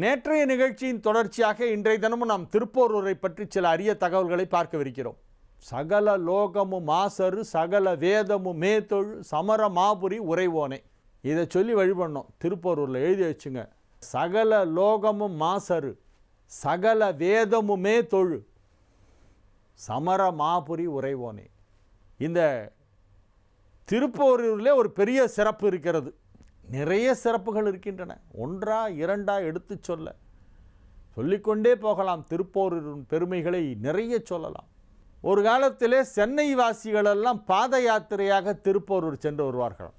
நேற்றைய நிகழ்ச்சியின் தொடர்ச்சியாக இன்றைய தினமும் நாம் திருப்போரூரை பற்றி சில அரிய தகவல்களை பார்க்கவிருக்கிறோம். சகல லோகமும் மாசரு சகல வேதமும் மேத்தொழு சமர மாபுரி உறைவோனே, இதை சொல்லி வழிபடணும். திருப்போரூரில் எழுதி வச்சுங்க. சகல லோகமும் மாசரு சகல வேதமுமே தொழு சமர மாபுரி உறைவோனே. இந்த திருப்போரூரில் ஒரு பெரிய சிறப்பு இருக்கிறது. நிறைய சிறப்புகள் இருக்கின்றன. ஒன்றா இரண்டா எடுத்து சொல்லிக்கொண்டே போகலாம். திருப்போரூரின் பெருமைகளை நிறைய சொல்லலாம். ஒரு காலத்திலே சென்னை வாசிகளெல்லாம் பாத யாத்திரையாக திருப்போரூர் சென்று வருவார்கள்.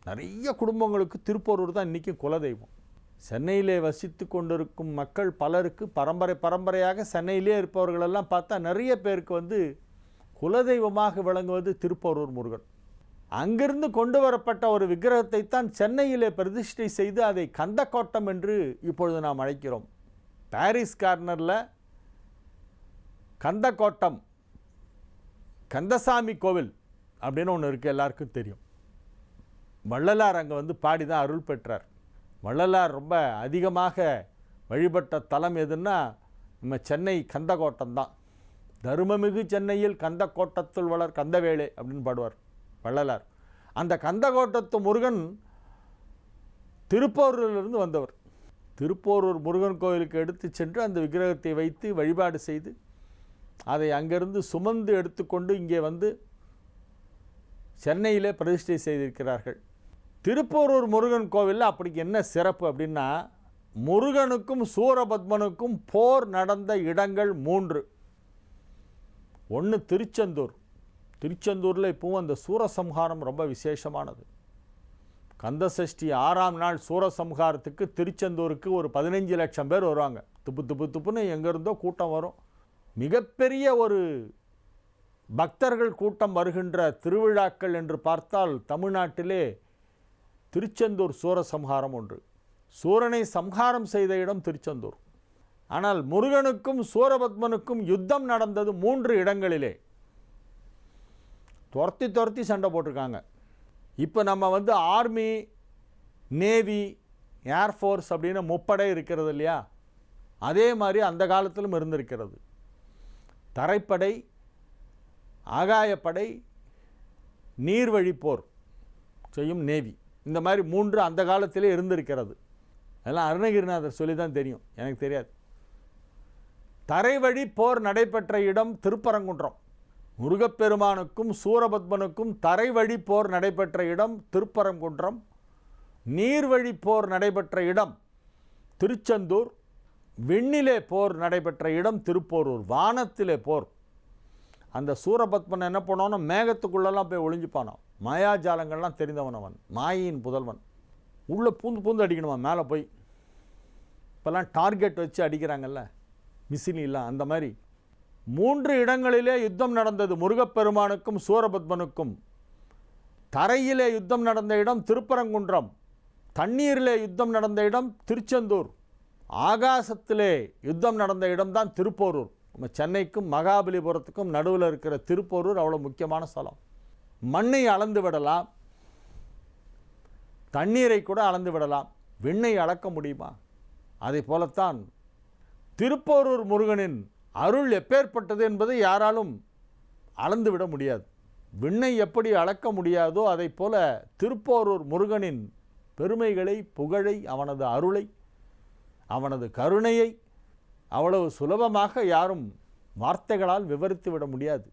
நிறைய குடும்பங்களுக்கு திருப்போரூர் தான் இன்றைக்கி குலதெய்வம். சென்னையிலே வசித்து கொண்டிருக்கும் மக்கள் பலருக்கு பரம்பரையாக சென்னையிலே இருப்பவர்களெல்லாம் பார்த்தா நிறைய பேருக்கு குலதெய்வமாக விளங்குவது திருப்போரூர் முருகன். அங்கிருந்து கொண்டு வரப்பட்ட ஒரு விக்கிரகத்தை தான் சென்னையிலே பிரதிஷ்டை செய்து அதை கந்தக்கோட்டம் என்று இப்பொழுது நாம் அழைக்கிறோம். பாரிஸ் கார்னரில் கந்தக்கோட்டம் கந்தசாமி கோவில் அப்படின்னு ஒன்று இருக்குது, எல்லாருக்கும் தெரியும். வள்ளலார் அங்கே பாடி தான் அருள் பெற்றார். வள்ளலார் ரொம்ப அதிகமாக வழிபட்ட தலம் எதுன்னா நம்ம சென்னை கந்தக்கோட்டம் தான். தருமமிகு சென்னையில் கந்தக்கோட்டத்துள் வளர் கந்தவேளே அப்படின்னு பாடுவார் வள்ளலார். அந்த கந்தக்கோட்டத்து முருகன் திருப்போரூரிலிருந்து வந்தவர். திருப்போரூர் முருகன் கோயிலுக்கு எடுத்து சென்று அந்த விக்கிரகத்தை வைத்து வழிபாடு செய்து அதை அங்கிருந்து சுமந்து எடுத்துக்கொண்டு இங்கே சென்னையிலே பிரதிஷ்டை செய்திருக்கிறார்கள். திருப்போரூர் முருகன் கோவிலில் அப்படி என்ன சிறப்பு அப்படின்னா, முருகனுக்கும் சூரபத்மனுக்கும் போர் நடந்த இடங்கள் 3. ஒன்று திருச்செந்தூர். திருச்செந்தூரில் இப்போவும் அந்த சூரசம்ஹாரம் ரொம்ப விசேஷமானது. கந்தசஷ்டி 6ஆம் நாள் சூரசம்ஹாரத்துக்கு திருச்செந்தூருக்கு ஒரு 15 லட்சம் பேர் வருவாங்க. துப்புன்னு எங்கேருந்தோ கூட்டம் வரும். மிகப்பெரிய ஒரு பக்தர்கள் கூட்டம் வருகின்ற திருவிழாக்கள் என்று பார்த்தால் தமிழ்நாட்டிலே திருச்செந்தூர் சூரசம்ஹாரம் ஒன்று. சூரனை சம்ஹாரம் செய்த இடம் திருச்செந்தூர். ஆனால் முருகனுக்கும் சூரபத்மனுக்கும் யுத்தம் நடந்தது 3 இடங்களிலே. துரத்தி சண்டை போட்டிருக்காங்க. இப்போ நம்ம ஆர்மி, நேவி, ஏர்ஃபோர்ஸ் அப்படின்னு முப்படை இருக்கிறது இல்லையா, அதே மாதிரி அந்த காலத்திலும் இருந்திருக்கிறது. தரைப்படை, ஆகாயப்படை, நீர்வழிப்போர் செய்யும் நேவி, இந்த மாதிரி 3 அந்த காலத்திலே இருந்திருக்கிறது. அதெல்லாம் அருணகிரிநாதர் சொல்லி தான் தெரியும், எனக்கு தெரியாது. தரைவழி போர் நடைபெற்ற இடம் திருப்பரங்குன்றம். முருகப்பெருமானுக்கும் சூரபத்மனுக்கும் தரைவழி போர் நடைபெற்ற இடம் திருப்பரங்குன்றம். நீர்வழி போர் நடைபெற்ற இடம் திருச்செந்தூர். விண்ணிலே போர் நடைபெற்ற இடம் திருப்போரூர். வானத்திலே போர். அந்த சூரபத்மன் என்ன பண்ணோன்னா மேகத்துக்குள்ளெல்லாம் போய் ஒளிஞ்சுப்பானான். மாயாஜாலங்கள்லாம் தெரிந்தவன் அவன், மாயின் புதல்வன். உள்ளே பூந்து அடிக்கணுமா மேலே போய். இப்போல்லாம் டார்கெட் வச்சு அடிக்கிறாங்கல்ல மிசினிலாம், அந்த மாதிரி 3 இடங்களிலே யுத்தம் நடந்தது முருகப்பெருமானுக்கும் சூரபத்மனுக்கும். தரையிலே யுத்தம் நடந்த இடம் திருப்பரங்குன்றம். தண்ணீரிலே யுத்தம் நடந்த இடம் திருச்செந்தூர். ஆகாசத்திலே யுத்தம் நடந்த இடம்தான் திருப்போரூர். நம்ம சென்னைக்கும் மகாபலிபுரத்துக்கும் நடுவில் இருக்கிற திருப்போரூர் அவ்வளோ முக்கியமான ஸ்தலம். மண்ணை அளந்து விடலாம், தண்ணீரை கூட அளந்து விடலாம், விண்ணை அளக்க முடியுமா? அதை போலத்தான் திருப்போரூர் முருகனின் அருள் எப்பேற்பட்டது என்பதை யாராலும் அளந்துவிட முடியாது. விண்ணை எப்படி அளக்க முடியாதோ அதை போல திருப்போரூர் முருகனின் பெருமைகளை, புகழை, அவனது அருளை, அவனது கருணையை அவ்வளவு சுலபமாக யாரும் வார்த்தைகளால் விவரித்து விட முடியாது.